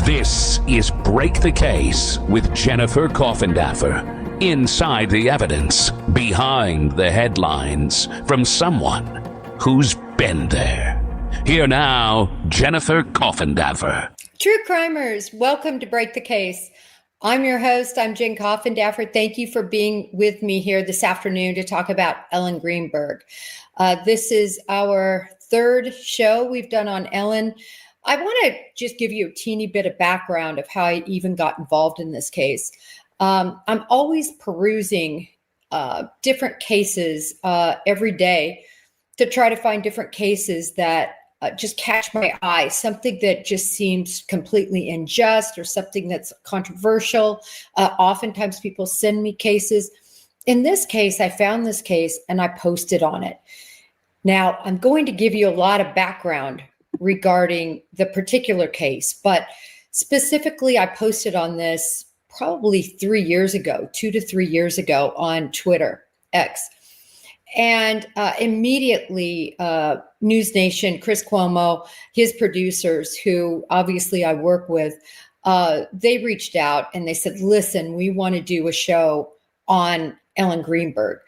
This is Break the Case with Jennifer Coffindaffer. Inside the evidence, behind the headlines, from someone who's been there. Here now, Jennifer Coffindaffer. True crimers, welcome to Break the Case. I'm your host. I'm Jen Coffindaffer. Thank you for being with me here this afternoon to talk about Ellen Greenberg. This is our third show we've done on Ellen. I want to just give you a teeny bit of background of how I even got involved in this case. I'm always perusing different cases every day to try to find different cases that just catch my eye, something that just seems completely unjust or something that's controversial. Oftentimes people send me cases. In this case, I found this case and I posted on it. Now, I'm going to give you a lot of background regarding the particular case, but specifically, I posted on this probably 3 years ago, 2 to 3 years ago on Twitter, X. And immediately, NewsNation, Chris Cuomo, his producers, who obviously I work with, they reached out and they said, listen, we want to do a show on Ellen Greenberg.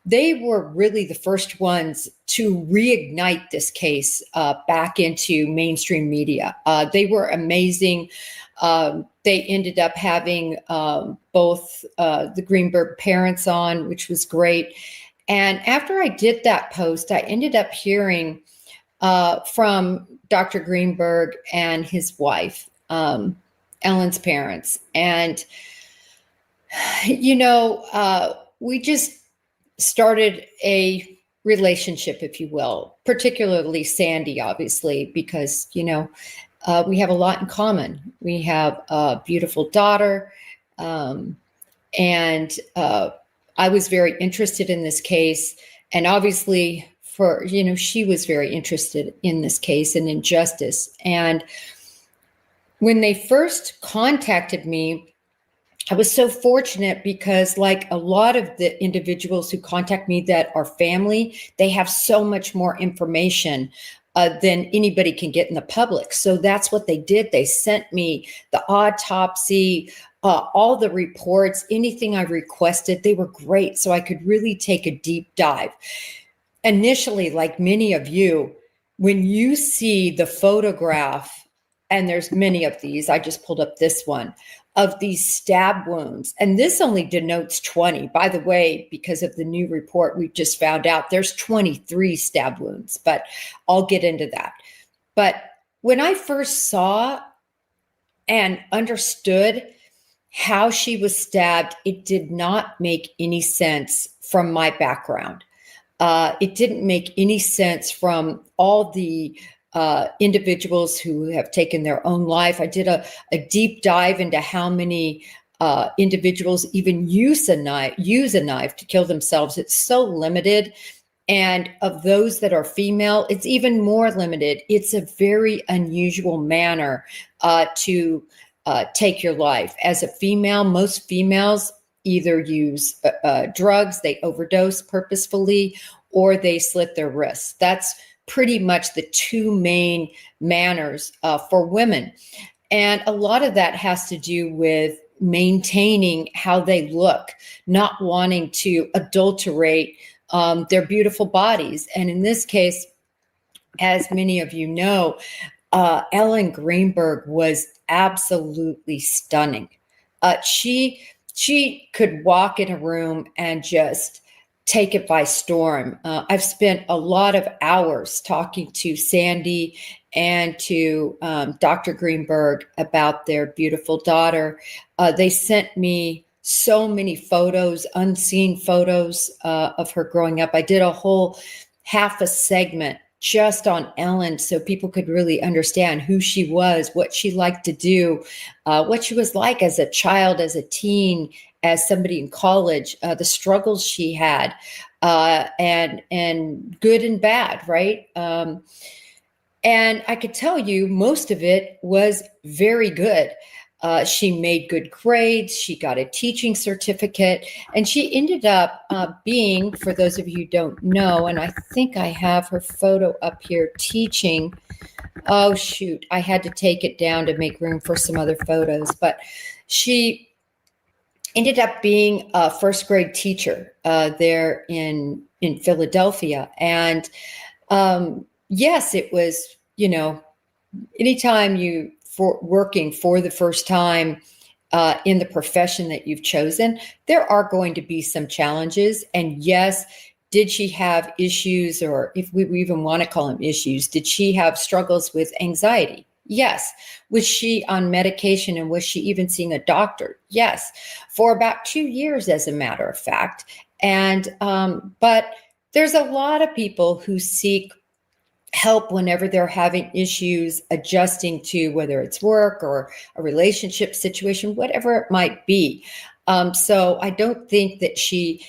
They were really the first ones to reignite this case back into mainstream media. They were amazing. They ended up having both the Greenberg parents on, which was great. And after I did that post, I ended up hearing from Dr. Greenberg and his wife, Ellen's parents. And, we just started a relationship, if you will, particularly Sandy, obviously, because, we have a lot in common. We have a beautiful daughter, and I was very interested in this case. And obviously, she was very interested in this case and in justice. And when they first contacted me, I was so fortunate because, like a lot of the individuals who contact me that are family, they have so much more information than anybody can get in the public. So that's what they did. They sent me the autopsy, all the reports, anything I requested. They were great. So I could really take a deep dive. Initially, like many of you, when you see the photograph, and there's many of these, I just pulled up this one, of these stab wounds. And this only denotes 20. By the way, because of the new report we just found out, there's 23 stab wounds, but I'll get into that. But when I first saw and understood how she was stabbed, it did not make any sense from my background. It didn't make any sense from all the individuals who have taken their own life. I did a deep dive into how many individuals even use a knife to kill themselves. It's so limited. And of those that are female, it's even more limited. It's a very unusual manner to take your life. As a female, most females either use drugs, they overdose purposefully, or they slit their wrists. That's pretty much the two main manners for women. And a lot of that has to do with maintaining how they look, not wanting to adulterate their beautiful bodies. And in this case, as many of you know, Ellen Greenberg was absolutely stunning. She could walk in a room and just take it by storm. I've spent a lot of hours talking to Sandy and to Dr. Greenberg about their beautiful daughter. They sent me so many photos, unseen photos of her growing up. I did a whole half a segment just on Ellen so people could really understand who she was, what she liked to do, what she was like as a child, as a teen, as somebody in college, the struggles she had, and good and bad, right? And I could tell you most of it was very good. She made good grades. She got a teaching certificate, and she ended up being, for those of you who don't know, and I think I have her photo up here, teaching. Oh, shoot. I had to take it down to make room for some other photos, but she ended up being a first grade teacher there in Philadelphia. And yes, it was, anytime you for working for the first time in the profession that you've chosen, there are going to be some challenges. And yes, did she have issues, or if we even want to call them issues, did she have struggles with anxiety? Yes. Was she on medication, and was she even seeing a doctor? Yes. For about 2 years, as a matter of fact. And, but there's a lot of people who seek help whenever they're having issues adjusting to whether it's work or a relationship situation, whatever it might be. So I don't think that she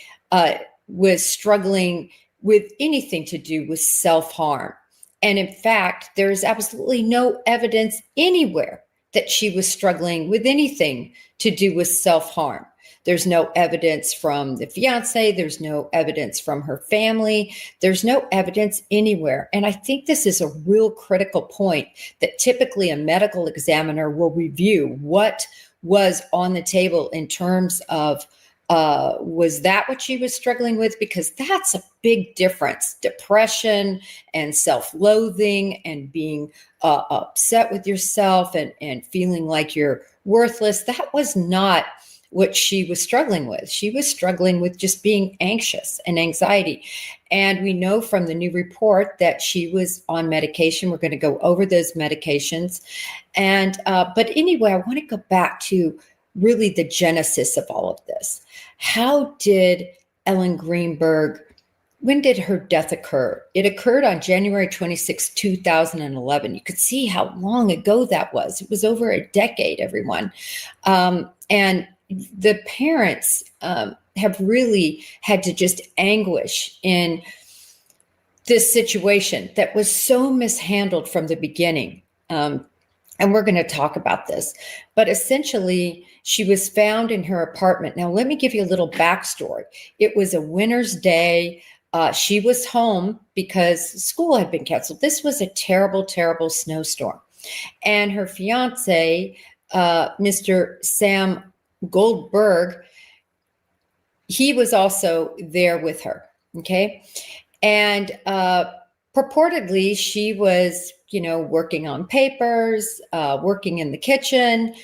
was struggling with anything to do with self-harm. And in fact, there's absolutely no evidence anywhere that she was struggling with anything to do with self-harm. There's no evidence from the fiancé. There's no evidence from her family. There's no evidence anywhere. And I think this is a real critical point that typically a medical examiner will review what was on the table in terms of was that what she was struggling with? Because that's a big difference. Depression and self-loathing and being upset with yourself and feeling like you're worthless. That was not what she was struggling with. She was struggling with just being anxious and anxiety. And we know from the new report that she was on medication. We're going to go over those medications. And but anyway, I want to go back to really the genesis of all of this. How did Ellen Greenberg, when did her death occur? It occurred on January 26, 2011. You could see how long ago that was. It was over a decade, everyone. And the parents have really had to just anguish in this situation that was so mishandled from the beginning. And we're going to talk about this. But essentially, she was found in her apartment. Now, let me give you a little backstory. It was a winter's day. She was home because school had been canceled. This was a terrible, terrible snowstorm. And her fiance, Mr. Sam Goldberg, he was also there with her. Okay. And purportedly, she was, working on papers, working in the kitchen.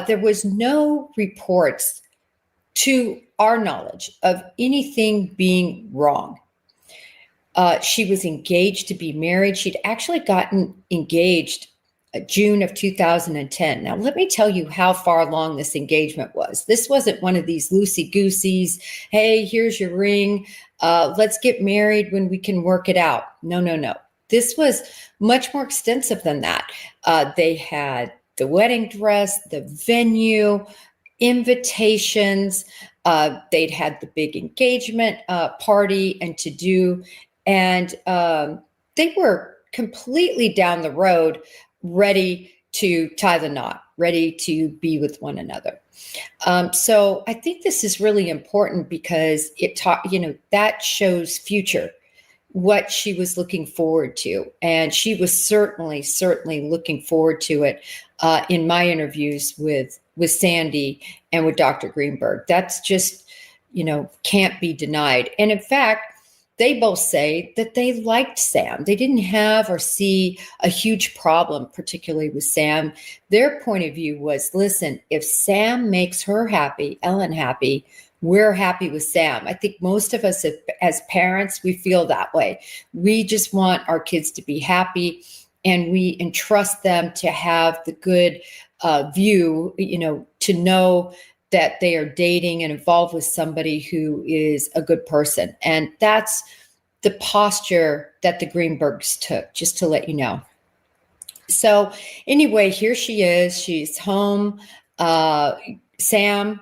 There was no reports to our knowledge of anything being wrong. She was engaged to be married. She'd actually gotten engaged June of 2010. Now, let me tell you how far along this engagement was. This wasn't one of these loosey-gooseys, hey, here's your ring, let's get married when we can work it out. No. This was much more extensive than that. They had the wedding dress, the venue, invitations. They'd had the big engagement party and to-do. And they were completely down the road, ready to tie the knot, ready to be with one another. So I think this is really important because that shows future, what she was looking forward to. And she was certainly looking forward to it in my interviews with Sandy and with Dr. Greenberg. That's just, can't be denied. And in fact, they both say that they liked Sam. They didn't have or see a huge problem, particularly with Sam. Their point of view was, listen, if Sam makes her happy, Ellen happy, we're happy with Sam. I think most of us as parents, we feel that way. We just want our kids to be happy, and we entrust them to have the good view, to know that they are dating and involved with somebody who is a good person. And that's the posture that the Greenbergs took, just to let you know. So anyway, here she is. She's home. Sam,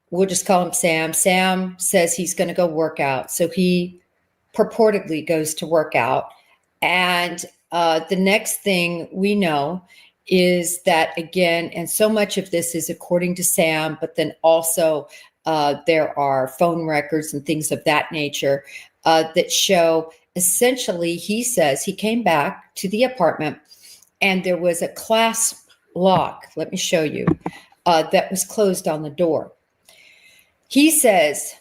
we'll just call him Sam. Sam says he's going to go work out. So he purportedly goes to work out. And the next thing we know is that, again, and so much of this is according to Sam, but then also there are phone records and things of that nature that show, essentially, he says he came back to the apartment and there was a clasp lock, let me show you, that was closed on the door. He says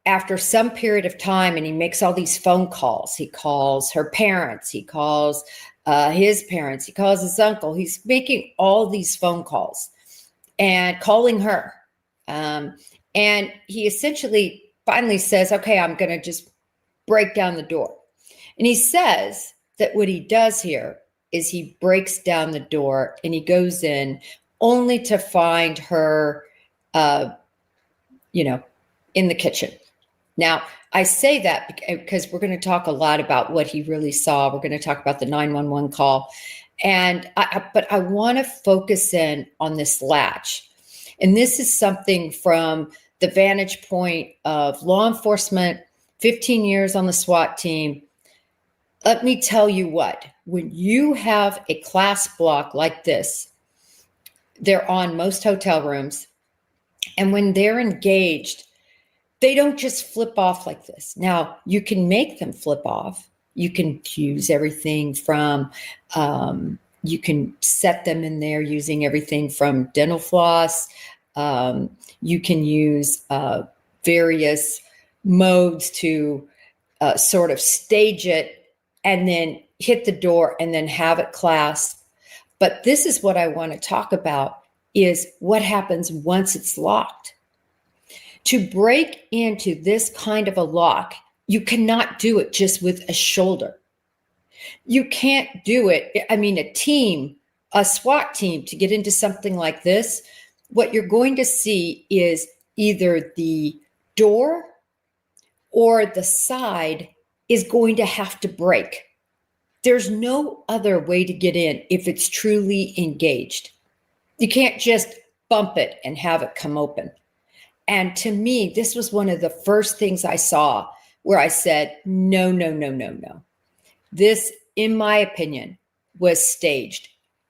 after some period of time, and he makes all these phone calls, he calls her parents, he calls his parents, he calls his uncle, he's making all these phone calls and calling her. And he essentially finally says, okay, I'm going to just break down the door. And he says that what he does here is he breaks down the door and he goes in only to find her, in the kitchen. Now, I say that because we're going to talk a lot about what he really saw. We're going to talk about the 911 call. But I want to focus in on this latch. And this is something from the vantage point of law enforcement, 15 years on the SWAT team. Let me tell you what, when you have a clasp block like this, they're on most hotel rooms. And when they're engaged, they don't just flip off like this. Now, you can make them flip off. You can use everything from, you can set them in there using everything from dental floss. You can use various modes to sort of stage it and then hit the door and then have it clasp. But this is what I want to talk about, is what happens once it's locked. To break into this kind of a lock, you cannot do it just with a shoulder. You can't do it. I mean, a SWAT team, to get into something like this, what you're going to see is either the door or the side is going to have to break. There's no other way to get in if it's truly engaged. You can't just bump it and have it come open. And to me, this was one of the first things I saw where I said, no. This, in my opinion, was staged.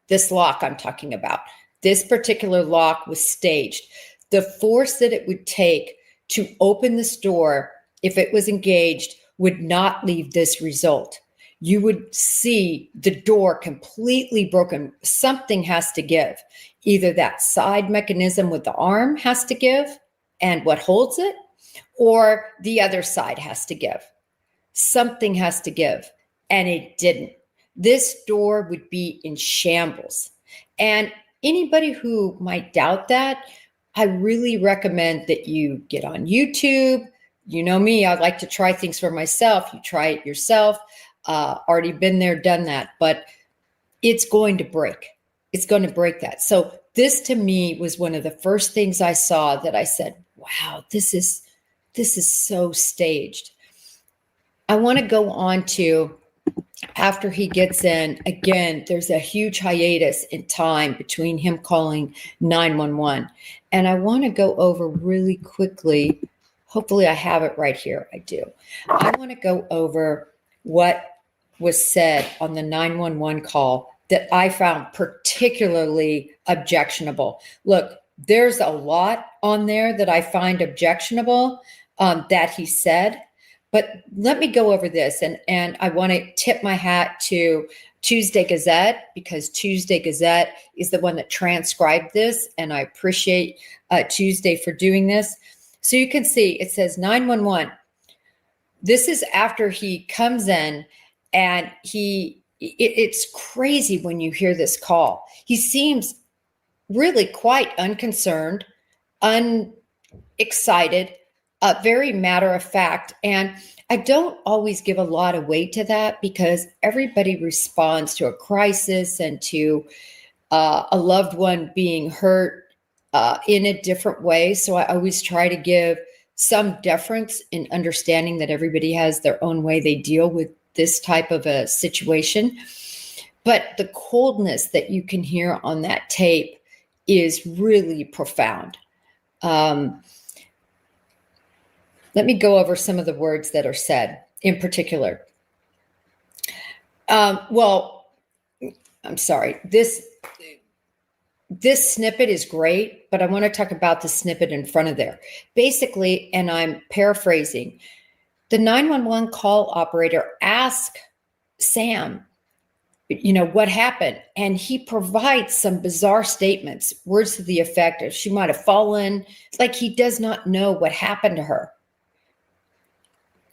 This lock I'm talking about, this particular lock was staged. The force that it would take to open this door, if it was engaged, would not leave this result. You would see the door completely broken. Something has to give. Either that side mechanism with the arm has to give, and what holds it, or the other side has to give. Something has to give, and it didn't. This door would be in shambles. And anybody who might doubt that, I really recommend that you get on YouTube. You know me, I like to try things for myself. You try it yourself. Already been there, done that, but it's going to break. It's going to break that. So this to me was one of the first things I saw that I said, wow, this is so staged. I want to go on to, after he gets in, again, there's a huge hiatus in time between him calling 911. And I want to go over really quickly. Hopefully I have it right here. I do. I want to go over what was said on the 911 call that I found particularly objectionable. Look, there's a lot on there that I find objectionable that he said, but let me go over this. And I want to tip my hat to Tuesday Gazette, because Tuesday Gazette is the one that transcribed this, and I appreciate Tuesday for doing this. So you can see it says 911. This is after he comes in, and it's crazy when you hear this call. He seems really quite unconcerned, unexcited, very matter of fact. And I don't always give a lot of weight to that, because everybody responds to a crisis and to a loved one being hurt in a different way. So I always try to give some deference in understanding that everybody has their own way they deal with this type of a situation. But the coldness that you can hear on that tape is really profound. Let me go over some of the words that are said in particular. Well, I'm sorry. this snippet is great, but I want to talk about the snippet in front of there. Basically, and I'm paraphrasing, the 911 call operator asked Sam, what happened? And he provides some bizarre statements, words to the effect of she might have fallen. It's like he does not know what happened to her.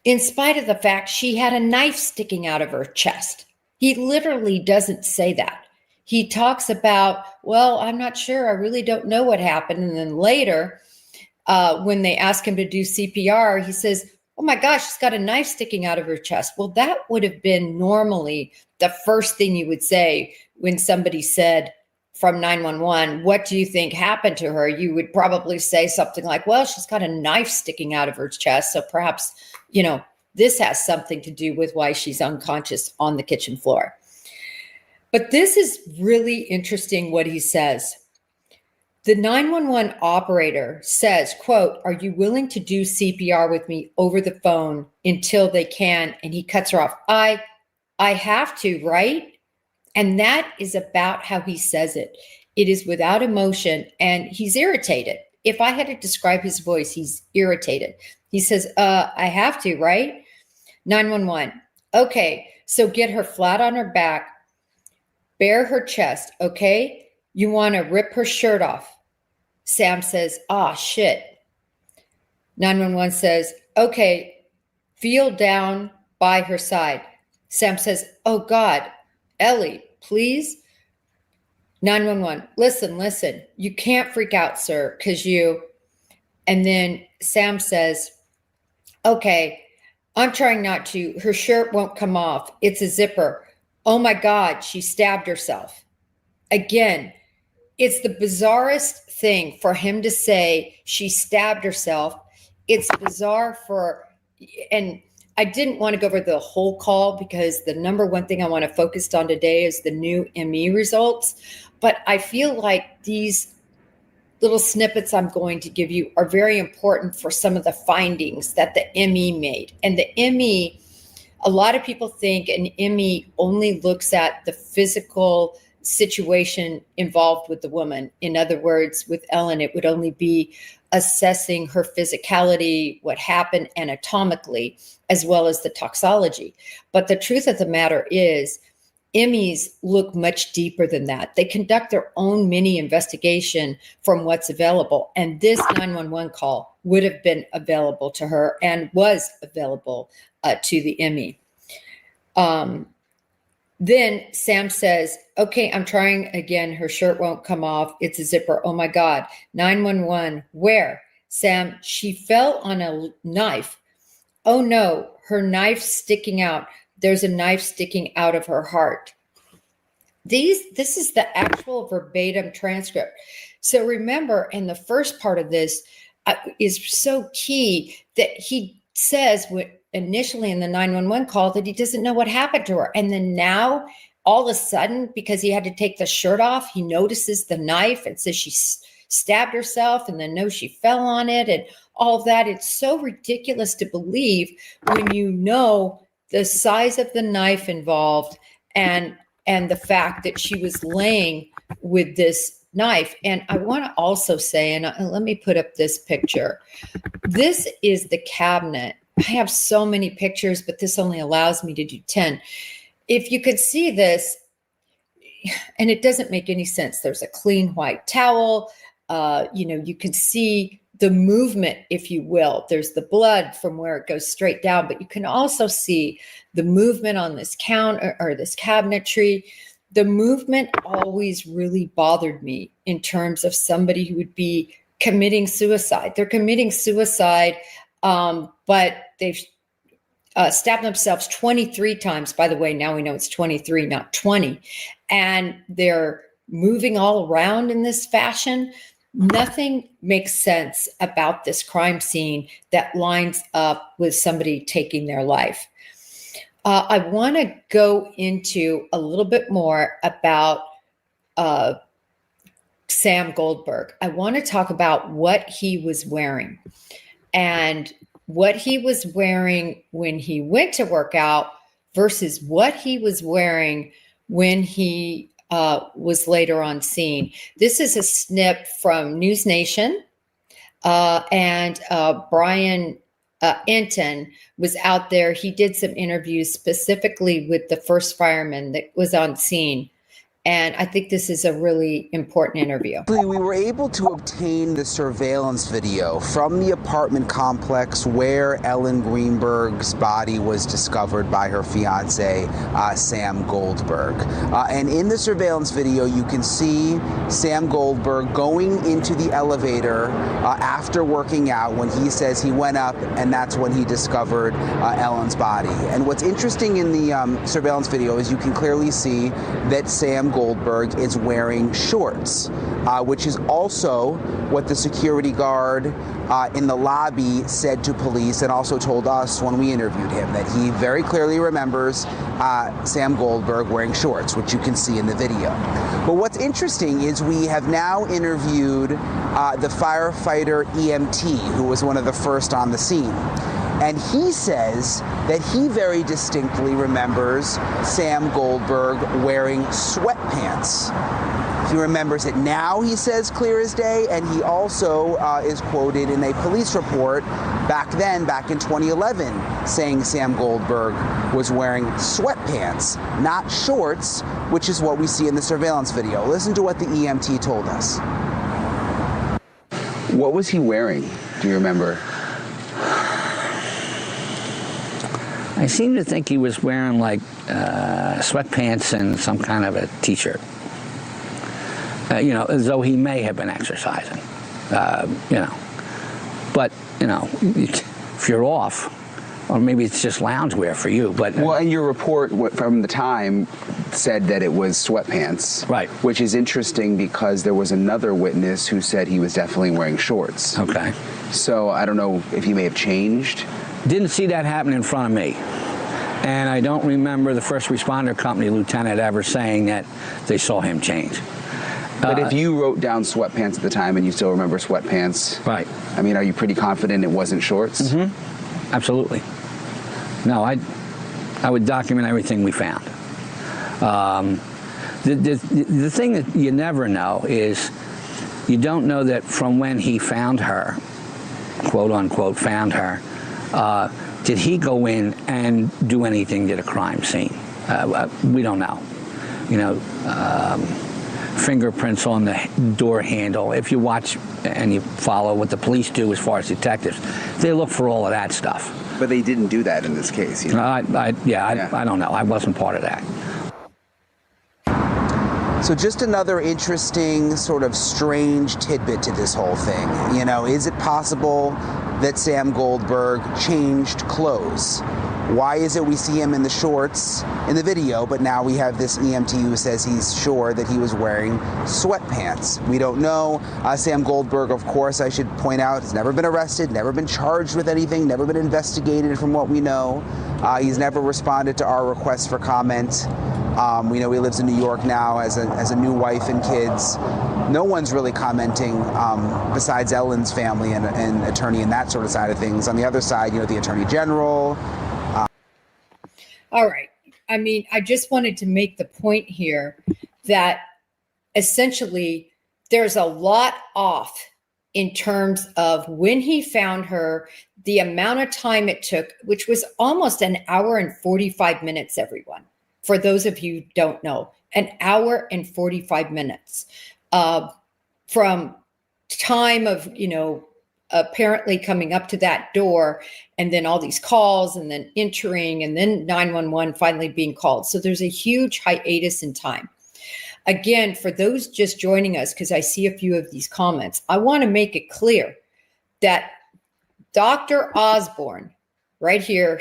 In spite of the fact she had a knife sticking out of her chest. He literally doesn't say that. He talks about, well, I'm not sure. I really don't know what happened. And then later, when they ask him to do CPR, he says, oh my gosh, she's got a knife sticking out of her chest. Well, that would have been normally the first thing you would say when somebody said from 911, what do you think happened to her? You would probably say something like, well, she's got a knife sticking out of her chest. So perhaps, this has something to do with why she's unconscious on the kitchen floor. But this is really interesting what he says. The 911 operator says, quote, are you willing to do CPR with me over the phone until they can? And he cuts her off. I have to, right? And that is about how he says it. It is without emotion and he's irritated. If I had to describe his voice, he's irritated. He says, I have to, right? 911. Okay, so get her flat on her back, bare her chest, okay? You want to rip her shirt off. Sam says, shit. 911 says, okay, feel down by her side. Sam says, oh God, Ellie, please. 911, listen, you can't freak out, sir, because and then Sam says, okay, I'm trying not to. Her shirt won't come off. It's a zipper. Oh my God, she stabbed herself. Again, it's the bizarrest thing for him to say she stabbed herself. It's bizarre and I didn't want to go over the whole call because the number one thing I want to focus on today is the new ME results. But I feel like these little snippets I'm going to give you are very important for some of the findings that the ME made. And the ME, a lot of people think an ME only looks at the physical situation involved with the woman. In other words, with Ellen, it would only be assessing her physicality, what happened anatomically, as well as the toxology. But the truth of the matter is, MEs look much deeper than that. They conduct their own mini investigation from what's available. And this 911 call would have been available to her and was available to the ME. Then Sam says, okay, I'm trying again. Her shirt won't come off. It's a zipper. Oh my God. 911, where? Sam, she fell on a knife. Oh no, her knife's sticking out. There's a knife sticking out of her heart. This is the actual verbatim transcript. So remember, in the first part of this is so key that he says initially in the 911 call that he doesn't know what happened to her. And then now, all of a sudden, because he had to take the shirt off, he notices the knife and says she stabbed herself and then knows she fell on it and all of that. It's so ridiculous to believe when you know the size of the knife involved and the fact that she was laying with this knife. And I want to also say, and let me put up this picture. This is the cabinet. I have so many pictures, but this only allows me to do 10. If you could see this, and it doesn't make any sense. There's a clean white towel. You can see the movement, if you will. There's the blood from where it goes straight down, but you can also see the movement on this counter or this cabinetry. The movement always really bothered me in terms of somebody who would be committing suicide. They're committing suicide, but they've stabbed themselves 23 times. By the way, now we know it's 23, not 20. And they're moving all around in this fashion. Nothing makes sense about this crime scene that lines up with somebody taking their life. I want to go into a little bit more about Sam Goldberg. I want to talk about what he was wearing and what he was wearing when he went to work out versus what he was wearing when he was later on seen. This is a snip from NewsNation, and Brian Enton was out there. He did some interviews specifically with the first fireman that was on scene. And I think this is a really important interview. We were able to obtain the surveillance video from the apartment complex where Ellen Greenberg's body was discovered by her fiancé, Sam Goldberg. And in the surveillance video, you can see Sam Goldberg going into the elevator after working out when he says he went up, and that's when he discovered Ellen's body. And what's interesting in the surveillance video is you can clearly see that Sam Goldberg is wearing shorts, which is also what the security guard in the lobby said to police and also told us when we interviewed him, that he very clearly remembers Sam Goldberg wearing shorts, which you can see in the video. But what's interesting is we have now interviewed the firefighter EMT, who was one of the first on the scene. And he says that he very distinctly remembers Sam Goldberg wearing sweatpants. He remembers it now, he says, clear as day, and he also is quoted in a police report back then, back in 2011, saying Sam Goldberg was wearing sweatpants, not shorts, which is what we see in the surveillance video. Listen to what the EMT told us. What was he wearing? Do you remember? I seem to think he was wearing like sweatpants and some kind of a t-shirt. As though he may have been exercising, But, if you're off, or maybe it's just loungewear for you, but... Well, and your report from the time said that it was sweatpants. Right. Which is interesting because there was another witness who said he was definitely wearing shorts. Okay. So I don't know if he may have changed. Didn't see that happen in front of me. And I don't remember the first responder company lieutenant ever saying that they saw him change. But if you wrote down sweatpants at the time and you still remember sweatpants, right? I mean, are you pretty confident it wasn't shorts? Mm-hmm. Absolutely. No, I would document everything we found. The thing that you never know is you don't know that from when he found her, quote unquote, found her, did he go in and do anything to the crime scene? We don't know. Fingerprints on the door handle. If you watch and you follow what the police do as far as detectives, they look for all of that stuff. But they didn't do that in this case. I don't know. I wasn't part of that. So just another interesting sort of strange tidbit to this whole thing. Is it possible that Sam Goldberg changed clothes? Why is it we see him in the shorts in the video, but now we have this EMT who says he's sure that he was wearing sweatpants? We don't know. Sam Goldberg, of course, I should point out, has never been arrested, never been charged with anything, never been investigated from what we know. He's never responded to our requests for comment. We know he lives in New York now as a new wife and kids. No one's really commenting besides Ellen's family and attorney and that sort of side of things. On the other side, the Attorney General. All right. I mean, I just wanted to make the point here that essentially there's a lot off in terms of when he found her, the amount of time it took, which was almost an hour and 45 minutes, everyone. For those of you who don't know, an hour and 45 minutes from time of, apparently coming up to that door and then all these calls and then entering and then 911 finally being called. So there's a huge hiatus in time. Again, for those just joining us, because I see a few of these comments, I want to make it clear that Dr. Osborne, right here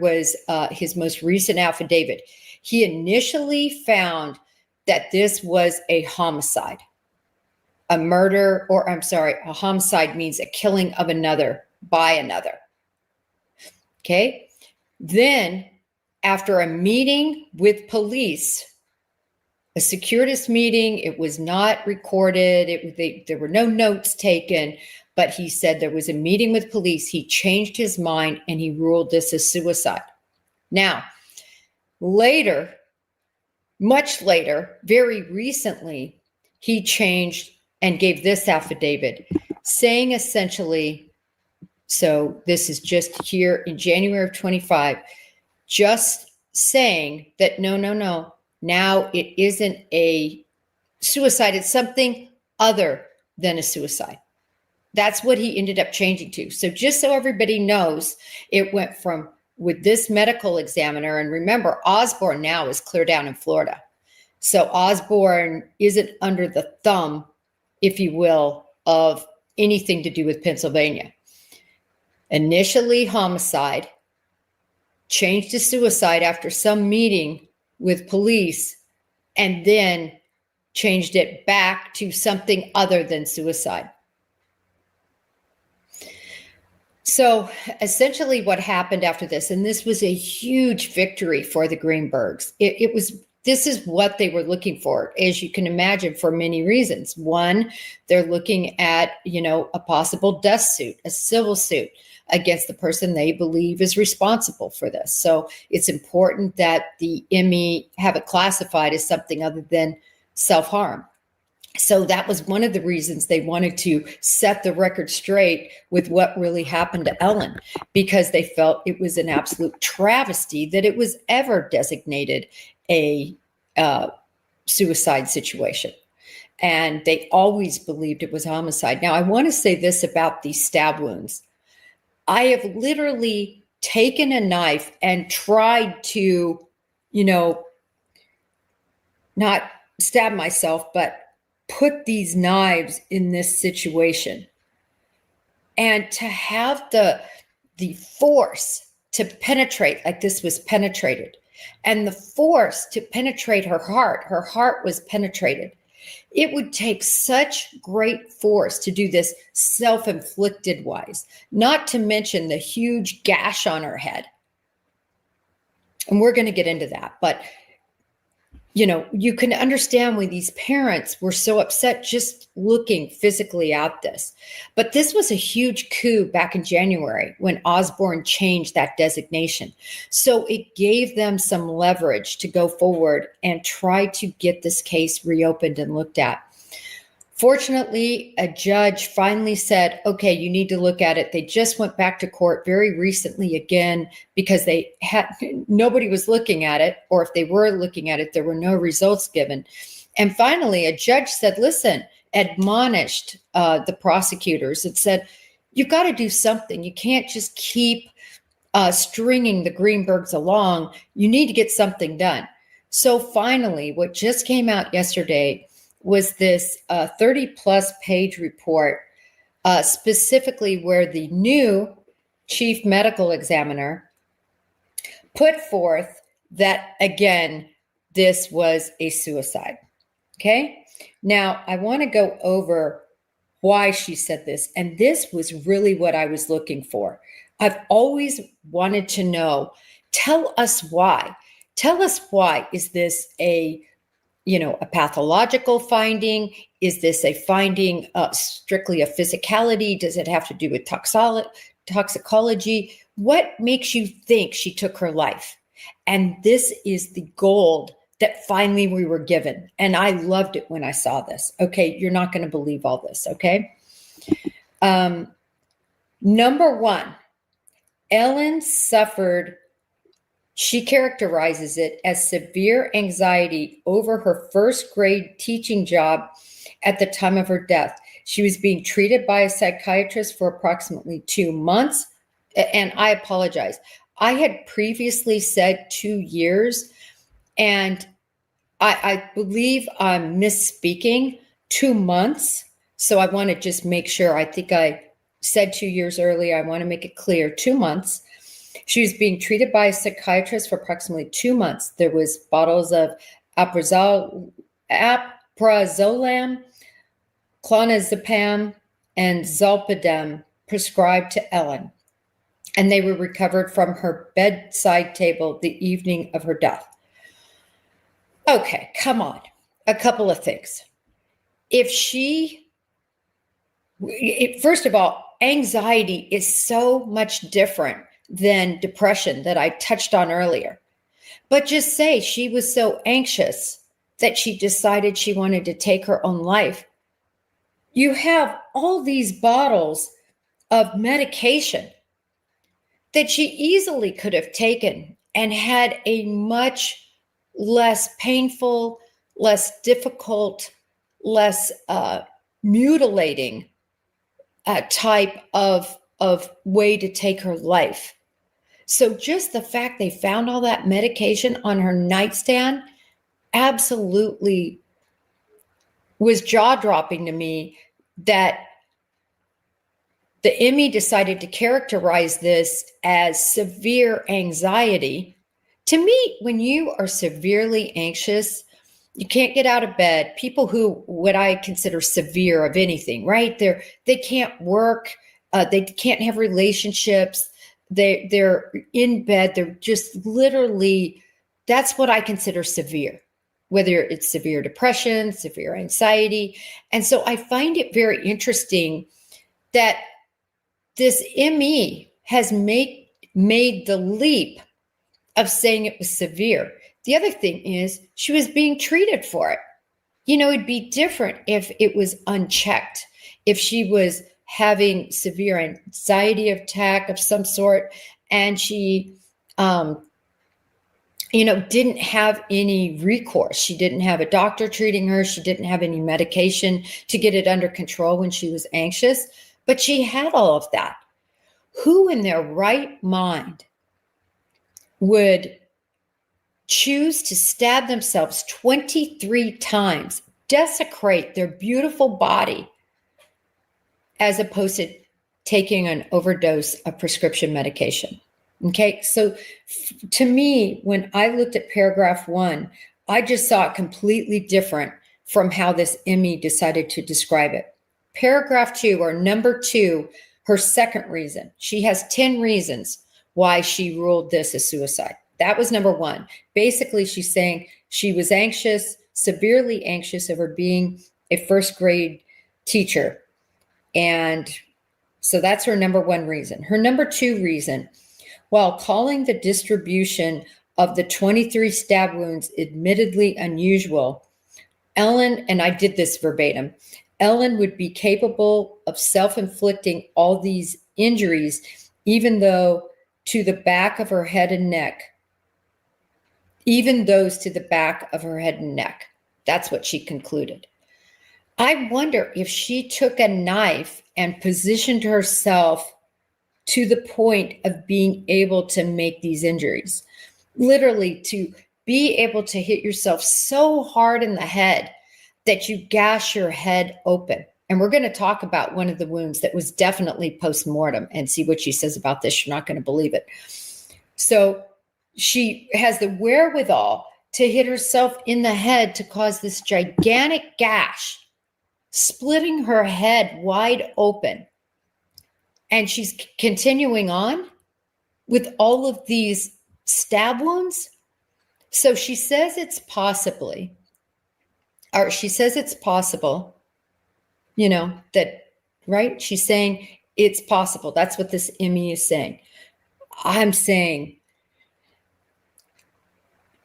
was his most recent affidavit. He initially found that this was a homicide. A murder, a homicide means a killing of another by another. Okay. Then after a meeting with police, a securitist meeting, it was not recorded. There were no notes taken, but he said there was a meeting with police. He changed his mind and he ruled this as suicide. Now, later, Much later, very recently, he changed and gave this affidavit saying essentially, so this is just here in January of 25, just saying that no, now it isn't a suicide, it's something other than a suicide. That's what he ended up changing to. So just so everybody knows, it went from with this medical examiner, and remember, Osborne now is clear down in Florida. So Osborne isn't under the thumb, if you will, of anything to do with Pennsylvania. Initially homicide, changed to suicide after some meeting with police, and then changed it back to something other than suicide. So essentially what happened after this, and this was a huge victory for the Greenbergs. This is what they were looking for, as you can imagine, for many reasons. One, they're looking at, a possible death suit, a civil suit against the person they believe is responsible for this. So it's important that the ME have it classified as something other than self-harm. So that was one of the reasons they wanted to set the record straight with what really happened to Ellen, because they felt it was an absolute travesty that it was ever designated a suicide situation. And they always believed it was homicide. Now, I want to say this about these stab wounds. I have literally taken a knife and tried to, not stab myself, but put these knives in this situation. And to have the force to penetrate, like this was penetrated, and the force to penetrate her heart was penetrated. It would take such great force to do this self-inflicted wise, not to mention the huge gash on her head. And we're going to get into that. But, you can understand why these parents were so upset just looking physically at this. But this was a huge coup back in January when Osborne changed that designation. So it gave them some leverage to go forward and try to get this case reopened and looked at. Fortunately, a judge finally said, okay, you need to look at it. They just went back to court very recently again because nobody was looking at it, or if they were looking at it, there were no results given. And finally, a judge said, listen, admonished the prosecutors and said, you've got to do something. You can't just keep stringing the Greenbergs along. You need to get something done. So finally, what just came out yesterday was this 30-plus page report, specifically where the new chief medical examiner put forth that, again, this was a suicide. Okay? Now, I want to go over why she said this, and this was really what I was looking for. I've always wanted to know, tell us why. Tell us why. Is this a pathological finding? Is this a finding strictly of physicality? Does it have to do with toxicology? What makes you think she took her life? And this is the gold that finally we were given. And I loved it when I saw this. Okay, you're not going to believe all this, okay? Number one, Ellen suffered, she characterizes it as severe anxiety over her first grade teaching job at the time of her death. She was being treated by a psychiatrist for approximately 2 months. And I apologize. I had previously said 2 years, and I believe I'm misspeaking, 2 months. So I want to just make sure. I think I said 2 years earlier. I want to make it clear, 2 months. She was being treated by a psychiatrist for approximately 2 months. There was bottles of alprazolam, clonazepam, and zolpidem prescribed to Ellen, and they were recovered from her bedside table the evening of her death. Okay, come on. A couple of things. First of all, anxiety is so much different than depression that I touched on earlier. but just say she was so anxious that she decided she wanted to take her own life. You have all these bottles of medication that she easily could have taken and had a much less painful, less difficult, less mutilating type of way to take her life. So just the fact they found all that medication on her nightstand absolutely was jaw-dropping to me, that the Emmy decided to characterize this as severe anxiety. To me, when you are severely anxious, you can't get out of bed. People who, what I consider severe of anything, right? They can't work. They can't have relationships. They're in bed. They're just literally, that's what I consider severe, whether it's severe depression, severe anxiety. And so I find it very interesting that this ME has made the leap of saying it was severe. The other thing is she was being treated for it. You know, it'd be different if it was unchecked, if she was having severe anxiety attack of some sort and she, didn't have any recourse. She didn't have a doctor treating her. She didn't have any medication to get it under control when she was anxious, but she had all of that. Who in their right mind would choose to stab themselves 23 times, desecrate their beautiful body, as opposed to taking an overdose of prescription medication? Okay, so to me, when I looked at paragraph 1, I just saw it completely different from how this Emmy decided to describe it. Paragraph 2, or number 2, her second reason. She has 10 reasons why she ruled this as suicide. That was number 1. Basically, she's saying she was anxious, severely anxious over being a first grade teacher. And so that's her number 1 reason. Her number 2 reason, while calling the distribution of the 23 stab wounds admittedly unusual, Ellen, and I did this verbatim, Ellen would be capable of self-inflicting all these injuries, even though to the back of her head and neck, even those to the back of her head and neck. That's what she concluded. I wonder if she took a knife and positioned herself to the point of being able to make these injuries, literally to be able to hit yourself so hard in the head that you gash your head open. And we're going to talk about one of the wounds that was definitely post-mortem and see what she says about this. You're not going to believe it. So she has the wherewithal to hit herself in the head to cause this gigantic gash, splitting her head wide open. And she's continuing on with all of these stab wounds. So she says it's possible, that, right? She's saying it's possible. That's what this Emmy is saying. I'm saying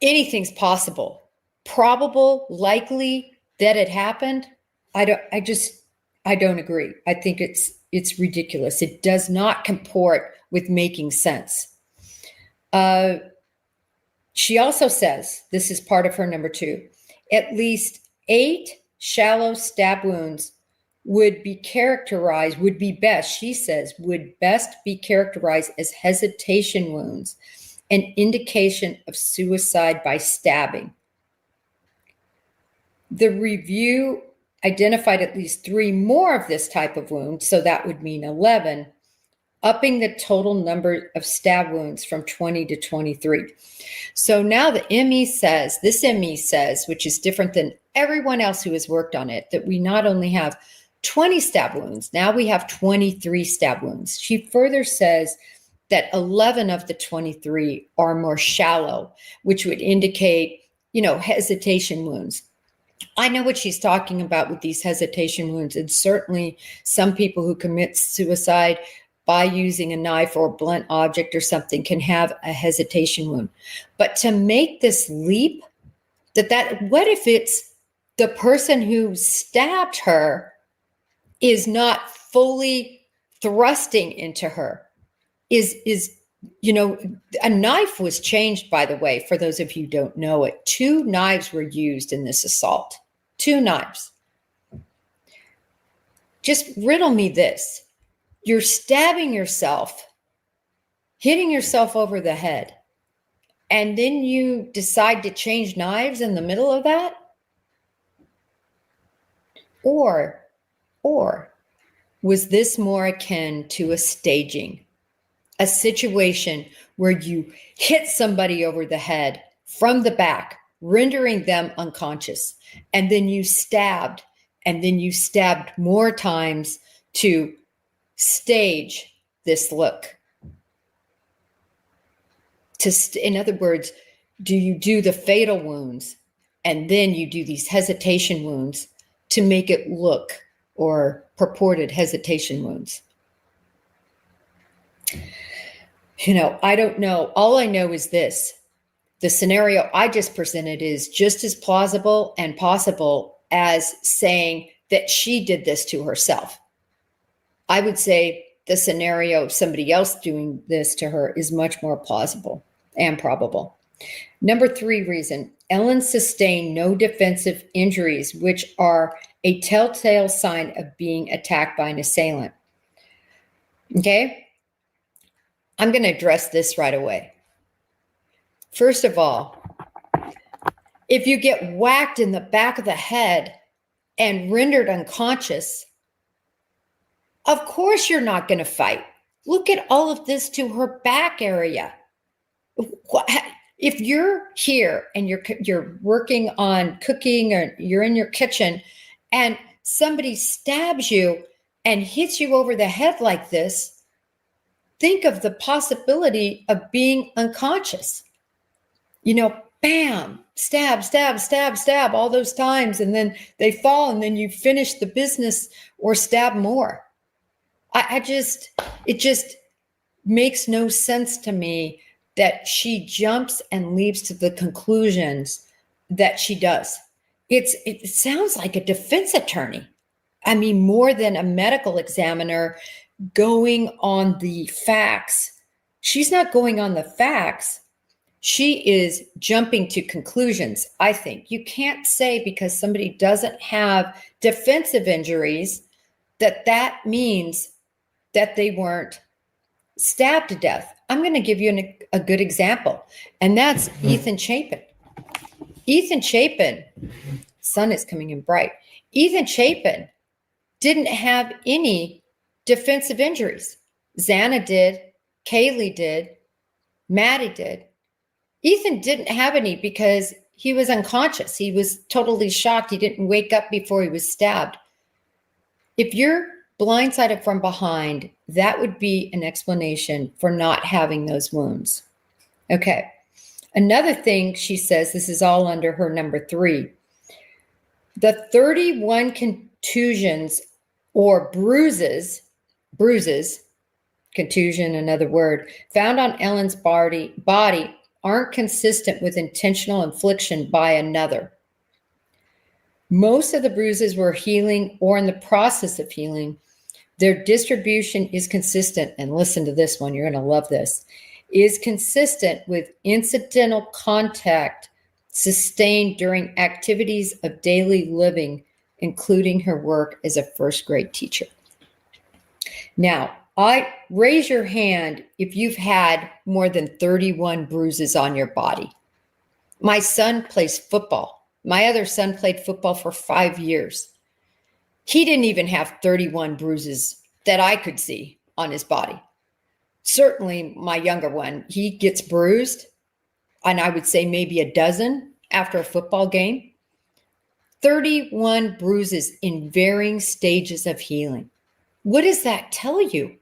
anything's possible. Probable, likely that it happened. I don't agree. I think it's ridiculous. It does not comport with making sense. She also says, this is part of her number 2, at least 8 shallow stab wounds would be best be characterized as hesitation wounds, an indication of suicide by stabbing. The review identified at least 3 more of this type of wound, so that would mean 11, upping the total number of stab wounds from 20 to 23. So now this Emmy says, which is different than everyone else who has worked on it, that we not only have 20 stab wounds, now we have 23 stab wounds. She further says that 11 of the 23 are more shallow, which would indicate, hesitation wounds. I know what she's talking about with these hesitation wounds, and certainly some people who commit suicide by using a knife or a blunt object or something can have a hesitation wound. But to make this leap, what if it's the person who stabbed her is not fully thrusting into her? A knife was changed, by the way, for those of you who don't know it. 2 knives were used in this assault. 2 knives. Just riddle me this. You're stabbing yourself, hitting yourself over the head, and then you decide to change knives in the middle of that? Or was this more akin to a staging? A situation where you hit somebody over the head from the back, rendering them unconscious, and then you stabbed, more times to stage this look. In other words, do you do the fatal wounds and then you do these hesitation wounds to make it look, or purported hesitation wounds? I don't know. All I know is this. The scenario I just presented is just as plausible and possible as saying that she did this to herself. I would say the scenario of somebody else doing this to her is much more plausible and probable. Number 3 reason, Ellen sustained no defensive injuries, which are a telltale sign of being attacked by an assailant. Okay? I'm going to address this right away. First of all, if you get whacked in the back of the head and rendered unconscious, of course you're not going to fight. Look at all of this to her back area. If you're here and you're working on cooking, or you're in your kitchen and somebody stabs you and hits you over the head like this, think of the possibility of being unconscious. Bam, stab, stab, stab, stab all those times, and then they fall, and then you finish the business or stab more. It just makes no sense to me that she jumps and leaps to the conclusions that she does. It sounds like a defense attorney. I mean, more than a medical examiner going on the facts. She's not going on the facts. She is jumping to conclusions, I think. You can't say because somebody doesn't have defensive injuries that means that they weren't stabbed to death. I'm going to give you a good example, and that's Ethan Chapin. Ethan Chapin, sun is coming in bright. Ethan Chapin didn't have any defensive injuries. Xana did, Kaylee did, Maddie did. Ethan didn't have any because he was unconscious. He was totally shocked. He didn't wake up before he was stabbed. If you're blindsided from behind, that would be an explanation for not having those wounds. Okay. Another thing she says, this is all under her number 3. The 31 contusions or bruises, contusion, another word, found on Ellen's body aren't consistent with intentional infliction by another. Most of the bruises were healing or in the process of healing. Their distribution is consistent, and listen to this one, you're going to love this, is consistent with incidental contact sustained during activities of daily living, including her work as a first-grade teacher. Now, raise your hand if you've had more than 31 bruises on your body. My son plays football. My other son played football for 5 years. He didn't even have 31 bruises that I could see on his body. Certainly my younger one, he gets bruised, and I would say maybe a dozen after a football game. 31 bruises in varying stages of healing. What does that tell you?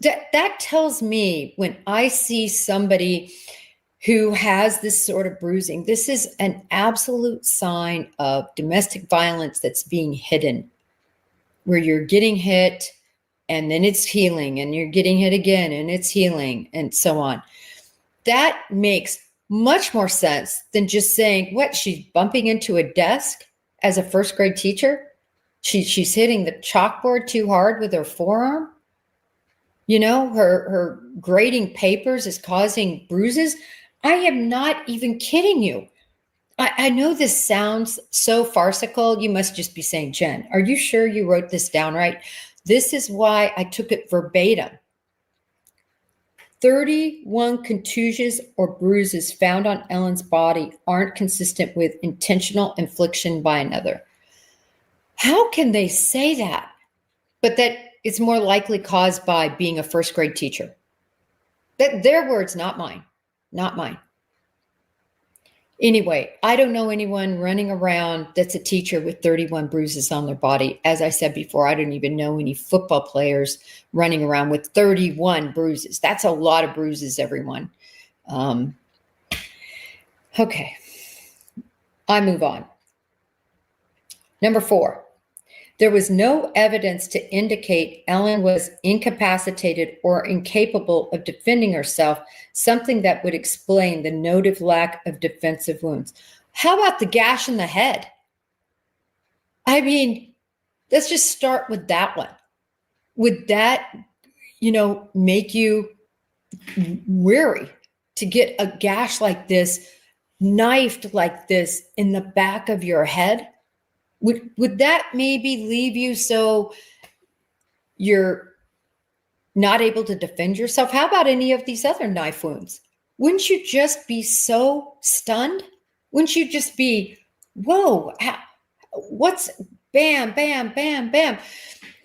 That tells me when I see somebody who has this sort of bruising, this is an absolute sign of domestic violence that's being hidden, where you're getting hit and then it's healing, and you're getting hit again and it's healing, and so on. That makes much more sense than just saying, what, she's bumping into a desk as a first grade teacher? She's hitting the chalkboard too hard with her forearm? You know, her grading papers is causing bruises? I am not even kidding you. I know this sounds so farcical. You must just be saying, Jen, are you sure you wrote this down right? This is why I took it verbatim. 31 contusions or bruises found on Ellen's body aren't consistent with intentional infliction by another. How can they say that? But that it's more likely caused by being a first grade teacher. That their words, not mine. Not mine. Anyway, I don't know anyone running around that's a teacher with 31 bruises on their body. As I said before, I don't even know any football players running around with 31 bruises. That's a lot of bruises, everyone. Okay, I move on. Number 4, there was no evidence to indicate Ellen was incapacitated or incapable of defending herself, something that would explain the noted lack of defensive wounds. How about the gash in the head? I mean, let's just start with that one. Would that, make you weary to get a gash like this, knifed like this in the back of your head? Would that maybe leave you so you're not able to defend yourself? How about any of these other knife wounds? Wouldn't you just be so stunned? Wouldn't you just be, whoa, what's bam, bam, bam, bam?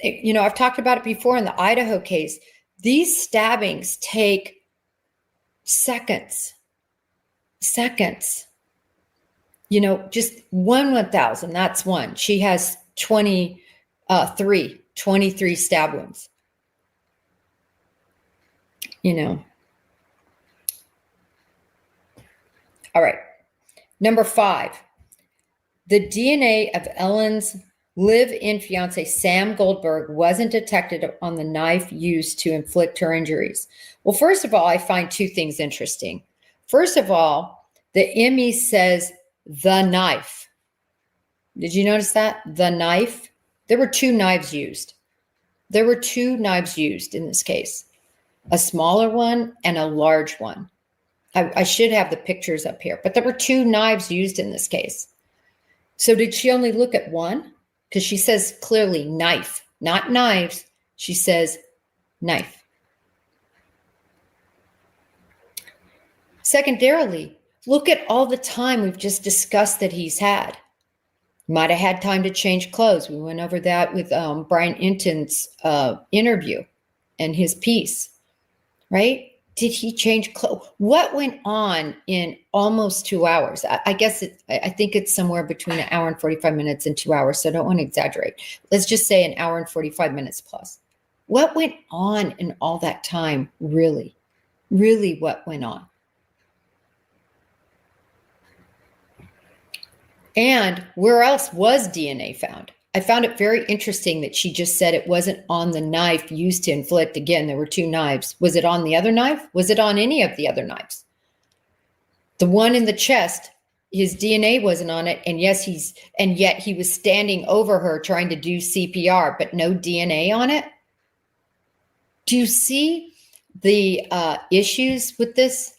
I've talked about it before in the Idaho case. These stabbings take seconds. Just 1,000, that's one. She has 23 stab wounds. All right. Number 5, the DNA of Ellen's live-in fiancé, Sam Goldberg, wasn't detected on the knife used to inflict her injuries. Well, first of all, I find 2 things interesting. First of all, the ME says the knife. Did you notice that? The knife? There were 2 knives used. There were 2 knives used in this case, a smaller one and a large one. I should have the pictures up here, but there were 2 knives used in this case. So did she only look at one? Because she says clearly knife, not knives. She says knife. Secondarily, look at all the time we've just discussed that he's had. Might have had time to change clothes. We went over that with Brian Inton's interview and his piece, right? Did he change clothes? What went on in almost 2 hours? I think it's somewhere between 1 hour and 45 minutes and 2 hours, so I don't want to exaggerate. Let's just say 1 hour and 45 minutes plus. What went on in all that time, really? Really, what went on? And where else was DNA found? I found it very interesting that she just said it wasn't on the knife used to inflict. Again, there were 2 knives. Was it on the other knife? Was it on any of the other knives? The one in the chest, his DNA wasn't on it. And yet he was standing over her trying to do CPR, but no DNA on it. Do you see the issues with this?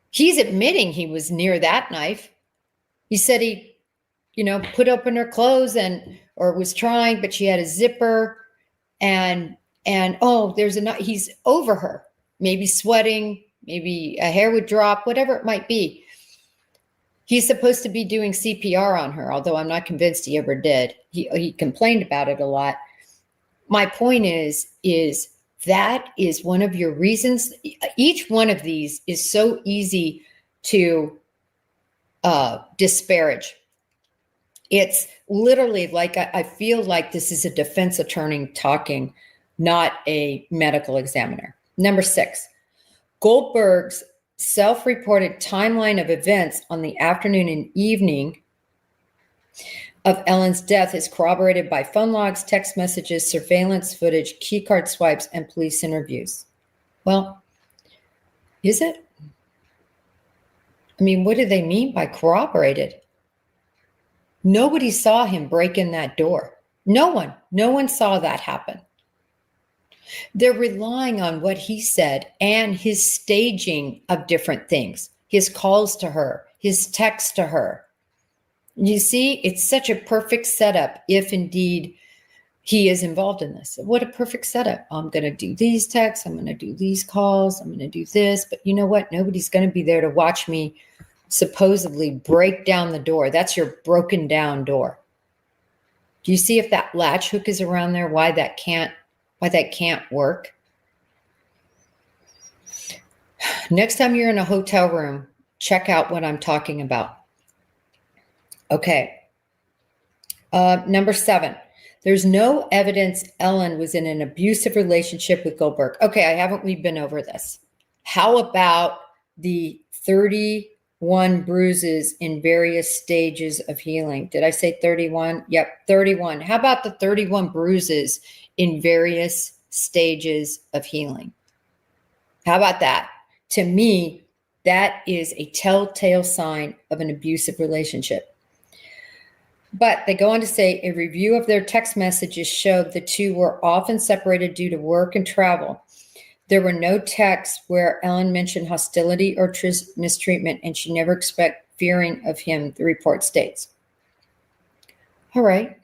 He's admitting he was near that knife. He said he, put open her clothes or was trying, but she had a zipper and there's he's over her, maybe sweating, maybe a hair would drop, whatever it might be. He's supposed to be doing CPR on her, although I'm not convinced he ever did. He complained about it a lot. My point is that is one of your reasons. Each one of these is so easy to disparage. It's literally like I feel like this is a defense attorney talking, not a medical examiner. Number 6, Goldberg's self-reported timeline of events on the afternoon and evening of Ellen's death is corroborated by phone logs, text messages, surveillance footage, keycard swipes, and police interviews. Well, is it? I mean, what do they mean by corroborated? Nobody saw him break in that door. No one saw that happen. They're relying on what he said and his staging of different things, his calls to her, his texts to her. You see, it's such a perfect setup if indeed he is involved in this. What a perfect setup. I'm going to do these texts. I'm going to do these calls. I'm going to do this. But you know what? Nobody's going to be there to watch me supposedly break down the door. That's your broken down door. Do you see if that latch hook is around there, why that can't work? Next time you're in a hotel room, check out what I'm talking about. Okay. Number 7, there's no evidence Ellen was in an abusive relationship with Goldberg. Okay, haven't we been over this? How about the 31 bruises in various stages of healing? Did I say 31? Yep, 31. How about the 31 bruises in various stages of healing? How about that? To me, that is a telltale sign of an abusive relationship. But they go on to say a review of their text messages showed the two were often separated due to work and travel. There were no texts where Ellen mentioned hostility or mistreatment, and she never expressed fearing of him, the report states. All right.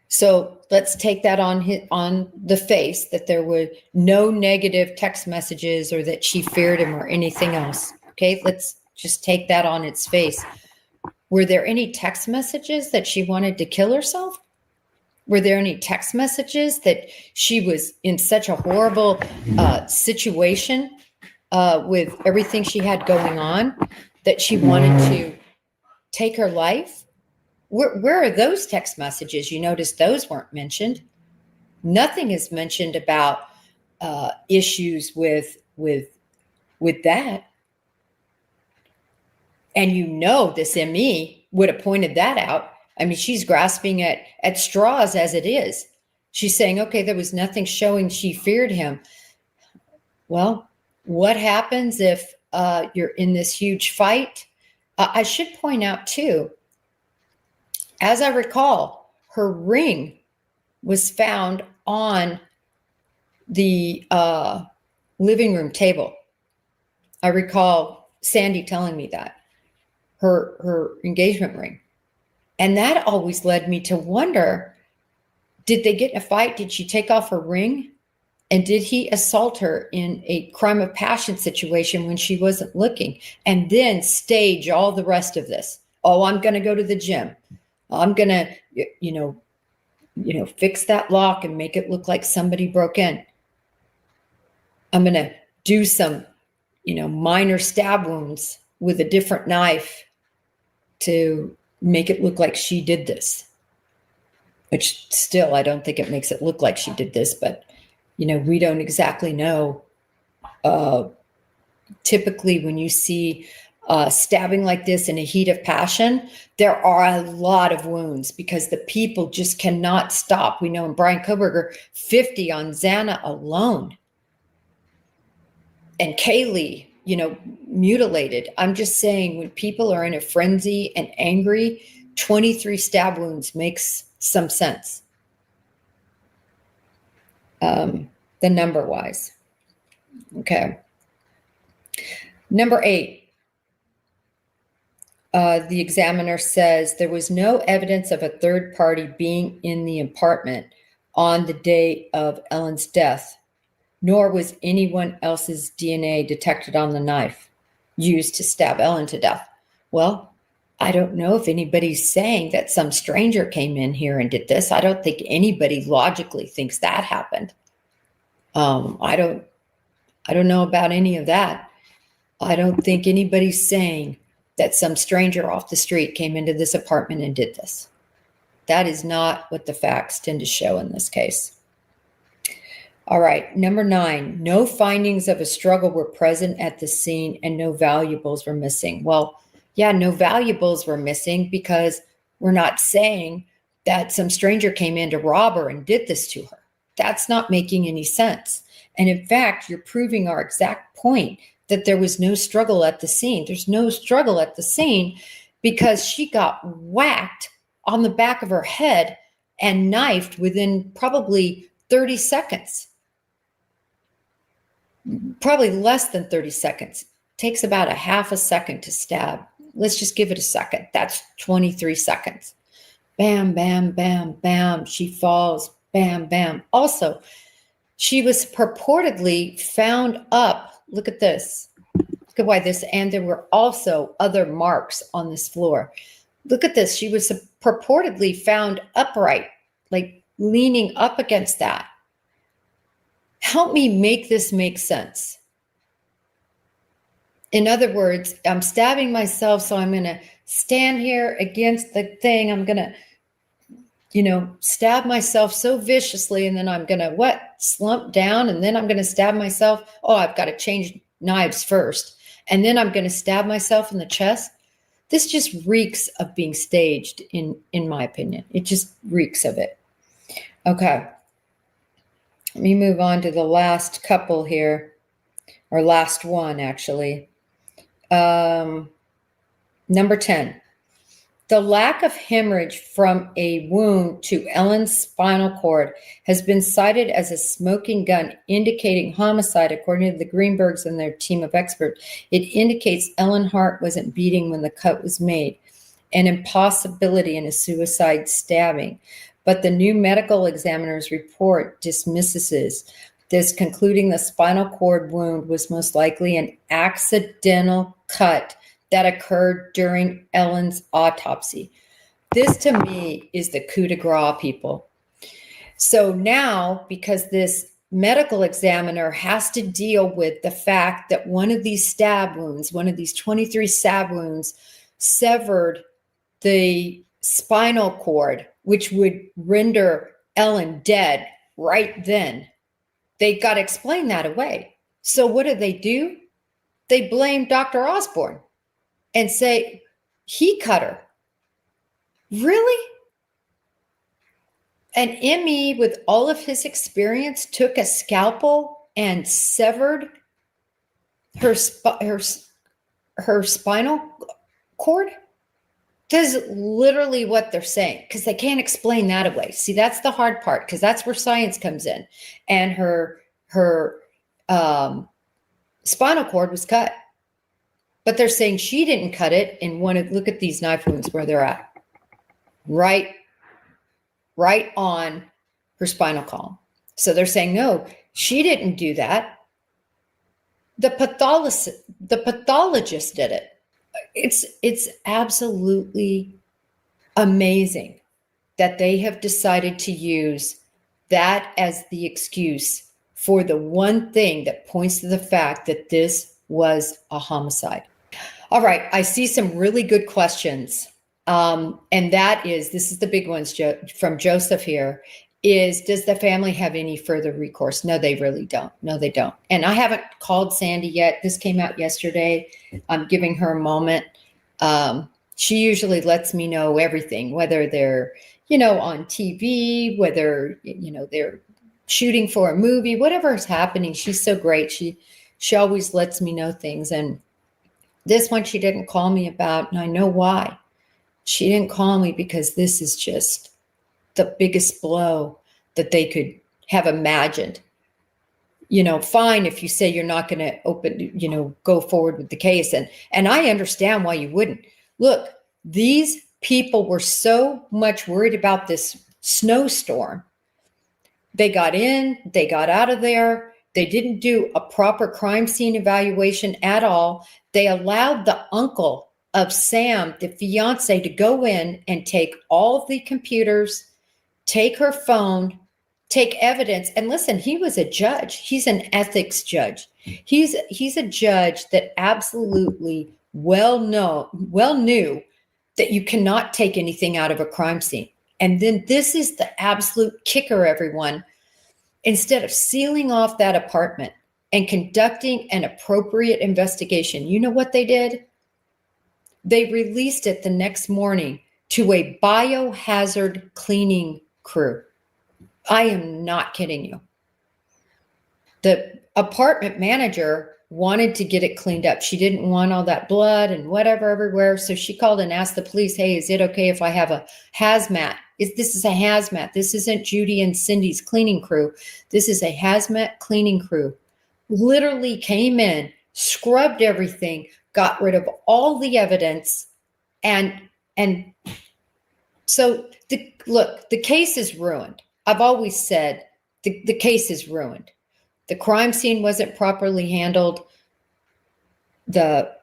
So let's take that on the face, that there were no negative text messages or that she feared him or anything else. Okay, let's just take that on its face. Were there any text messages that she wanted to kill herself? Were there any text messages that she was in such a horrible situation with everything she had going on that she wanted to take her life? Where are those text messages? You notice those weren't mentioned. Nothing is mentioned about issues with that. And you know this ME would have pointed that out. I mean, she's grasping at straws as it is. She's saying, okay, there was nothing showing she feared him. Well, what happens if you're in this huge fight? I should point out, too, as I recall, her ring was found on the living room table. I recall Sandy telling me that. Her engagement ring. And that always led me to wonder, did they get in a fight? Did she take off her ring? And did he assault her in a crime of passion situation when she wasn't looking? And then stage all the rest of this. Oh, I'm going to go to the gym. I'm going to, fix that lock and make it look like somebody broke in. I'm going to do some, minor stab wounds with a different knife to make it look like she did this, which still, I don't think it makes it look like she did this, but, we don't exactly know. Typically, when you see stabbing like this in a heat of passion, there are a lot of wounds because the people just cannot stop. We know in Brian Koberger, 50 on Xana alone. And Kaylee, mutilated. I'm just saying, when people are in a frenzy and angry, 23 stab wounds makes some sense. The number wise. Okay. Number 8. The examiner says there was no evidence of a third party being in the apartment on the day of Ellen's death, nor was anyone else's DNA detected on the knife used to stab Ellen to death. Well, I don't know if anybody's saying that some stranger came in here and did this. I don't think anybody logically thinks that happened. I don't know about any of that. I don't think anybody's saying that some stranger off the street came into this apartment and did this. That is not what the facts tend to show in this case. All right, number 9, no findings of a struggle were present at the scene and no valuables were missing. Well, yeah, no valuables were missing because we're not saying that some stranger came in to rob her and did this to her. That's not making any sense. And in fact, you're proving our exact point that there was no struggle at the scene. There's no struggle at the scene because she got whacked on the back of her head and knifed within probably 30 seconds. Probably less than 30 seconds. Takes about a half a second to stab. Let's just give it a second. That's 23 seconds. Bam, bam, bam, bam. She falls. Bam, bam. Also, she was purportedly found up. Look at this. Look at why this. And there were also other marks on this floor. Look at this. She was purportedly found upright, like leaning up against that. Help me make this make sense. In other words, I'm stabbing myself, so I'm going to stand here against the thing. I'm going to, stab myself so viciously, and then I'm going to, slump down, and then I'm going to stab myself. Oh, I've got to change knives first. And then I'm going to stab myself in the chest. This just reeks of being staged, in my opinion. It just reeks of it. Okay. Let me move on to the last couple here, or last one, actually. Number 10, the lack of hemorrhage from a wound to Ellen's spinal cord has been cited as a smoking gun indicating homicide, according to the Greenbergs and their team of experts. It indicates Ellen's heart wasn't beating when the cut was made, an impossibility in a suicide stabbing. But the new medical examiner's report dismisses this, concluding the spinal cord wound was most likely an accidental cut that occurred during Ellen's autopsy. This, to me, is the coup de grace, people. So now, because this medical examiner has to deal with the fact that one of these stab wounds, one of these 23 stab wounds, severed the spinal cord, which would render Ellen dead right then. They got to explain that away. So what do? They blame Dr. Osborne and say, he cut her. Really? An ME with all of his experience took a scalpel and severed her spinal cord? This is literally what they're saying, because they can't explain that away. See, that's the hard part, because that's where science comes in. And her spinal cord was cut. But they're saying she didn't cut it. And look at these knife wounds where they're at. Right on her spinal column. So they're saying, no, she didn't do that. The pathologist did it. It's absolutely amazing that they have decided to use that as the excuse for the one thing that points to the fact that this was a homicide. All right, I see some really good questions. And this is the big ones, from Joseph here, is does the family have any further recourse? No, they really don't. No, they don't. And I haven't called Sandy yet. This came out yesterday. I'm giving her a moment. She usually lets me know everything, whether they're, on TV, whether, they're shooting for a movie, whatever is happening. She's so great. She always lets me know things. And this one she didn't call me about, and I know why. She didn't call me because this is just the biggest blow that they could have imagined. Fine if you say you're not going to go forward with the case. And I understand why you wouldn't. Look, these people were so much worried about this snowstorm. They got in, they got out of there. They didn't do a proper crime scene evaluation at all. They allowed the uncle of Sam, the fiance, to go in and take all of the computers, take her phone, take evidence. And listen, he was a judge. He's an ethics judge. He's a judge that absolutely well knew that you cannot take anything out of a crime scene. And then this is the absolute kicker, everyone. Instead of sealing off that apartment and conducting an appropriate investigation, you know what they did? They released it the next morning to a biohazard cleaning crew. I am not kidding you. The apartment manager wanted to get it cleaned up. She didn't want all that blood and whatever everywhere. So she called and asked the police, hey, is it okay if I have a hazmat? This is a hazmat. This isn't Judy and Cindy's cleaning crew. This is a hazmat cleaning crew. Literally came in, scrubbed everything, got rid of all the evidence. And so the case is ruined. I've always said the case is ruined. The crime scene wasn't properly handled. Nothing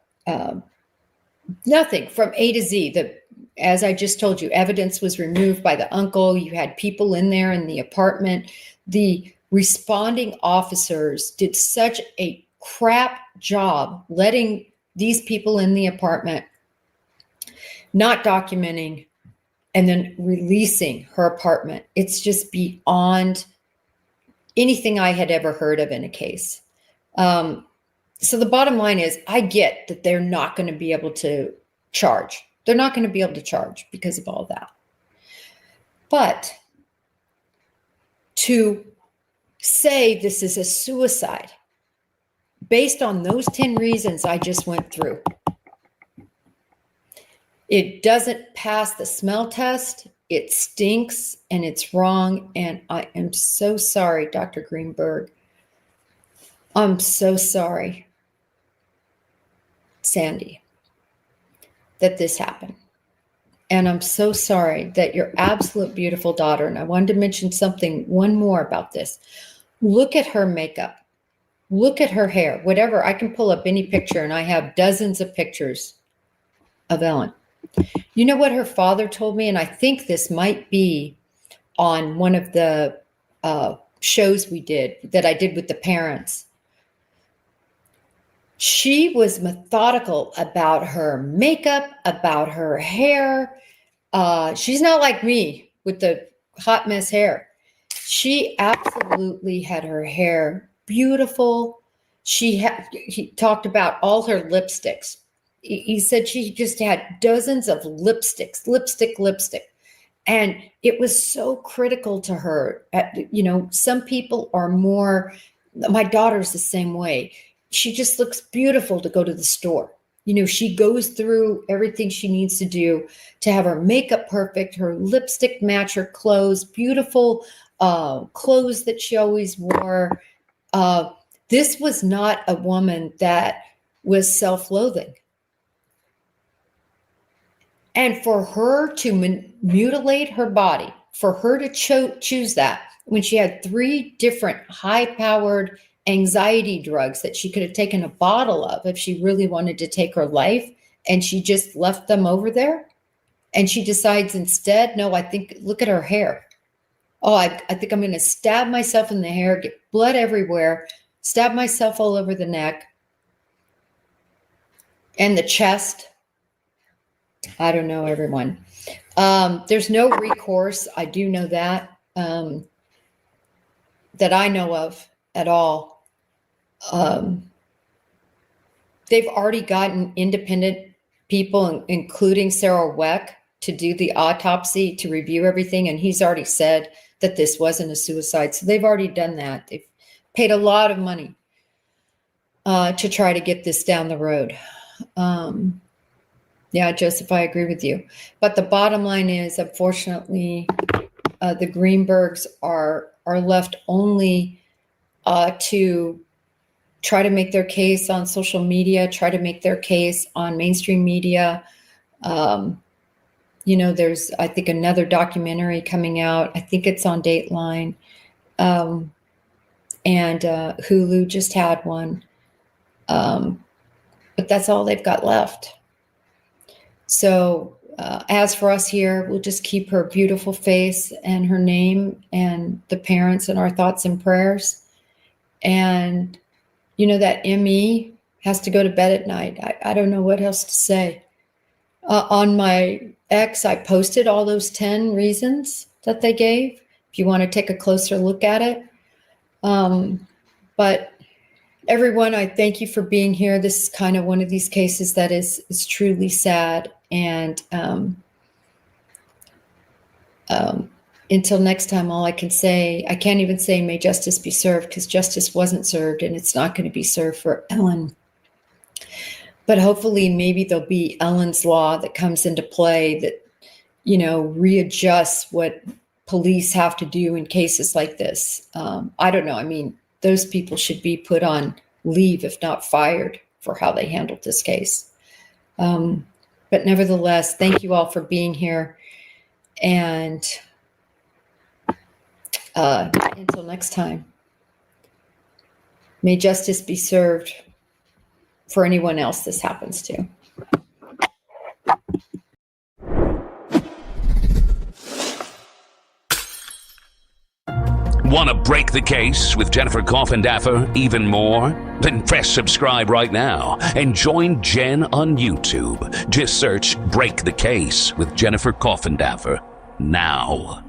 from A to Z. As I just told you, evidence was removed by the uncle. You had people in there in the apartment. The responding officers did such a crap job letting these people in the apartment, not documenting, and then releasing her apartment. It's just beyond anything I had ever heard of in a case. So the bottom line is, I get that they're not going to be able to charge. They're not going to be able to charge because of all that. But to say this is a suicide based on those 10 reasons I just went through, it doesn't pass the smell test. It stinks and it's wrong. And I am so sorry, Dr. Greenberg. I'm so sorry, Sandy, that this happened. And I'm so sorry that your absolute beautiful daughter, and I wanted to mention one more about this. Look at her makeup. Look at her hair. Whatever, I can pull up any picture, and I have dozens of pictures of Ellen. You know what her father told me? And I think this might be on one of the shows I did with the parents. She was methodical about her makeup, about her hair. She's not like me with the hot mess hair. She absolutely had her hair beautiful. He talked about all her lipsticks. He said she just had dozens of lipstick. And it was so critical to her. Some people are more, my daughter's the same way. She just looks beautiful to go to the store. She goes through everything she needs to do to have her makeup perfect, her lipstick match her clothes, beautiful clothes that she always wore. This was not a woman that was self-loathing. And for her to mutilate her body, for her to choose that, when she had 3 different high-powered anxiety drugs that she could have taken a bottle of if she really wanted to take her life, and she just left them over there, and she decides instead, no, look at her hair. Oh, I think I'm going to stab myself in the hair, get blood everywhere, stab myself all over the neck and the chest. I don't know, everyone. There's no recourse. I do know that, that I know of at all. They've already gotten independent people, including Sarah Weck, to do the autopsy, to review everything. And he's already said that this wasn't a suicide. So they've already done that. They've paid a lot of money to try to get this down the road. Yeah, Joseph, I agree with you. But the bottom line is, unfortunately, the Greenbergs are left only to try to make their case on social media, try to make their case on mainstream media. There's, I think, another documentary coming out. I think it's on Dateline. And Hulu just had one. But that's all they've got left. So as for us here, we'll just keep her beautiful face and her name and the parents in our thoughts and prayers. And, that ME has to go to bed at night. I don't know what else to say. On my X, I posted all those 10 reasons that they gave, if you want to take a closer look at it. But everyone, I thank you for being here. This is kind of one of these cases that is truly sad. And Until next time, all I can say, I can't even say may justice be served, because justice wasn't served, and it's not going to be served for Ellen. But hopefully maybe there'll be Ellen's law that comes into play that, readjusts what police have to do in cases like this. I don't know. I mean, those people should be put on leave, if not fired, for how they handled this case. But nevertheless, thank you all for being here. And until next time, may justice be served for anyone else this happens to. Want to break the case with Jennifer Coffindaffer even more? Then press subscribe right now and join Jen on YouTube. Just search Break the Case with Jennifer Coffindaffer now.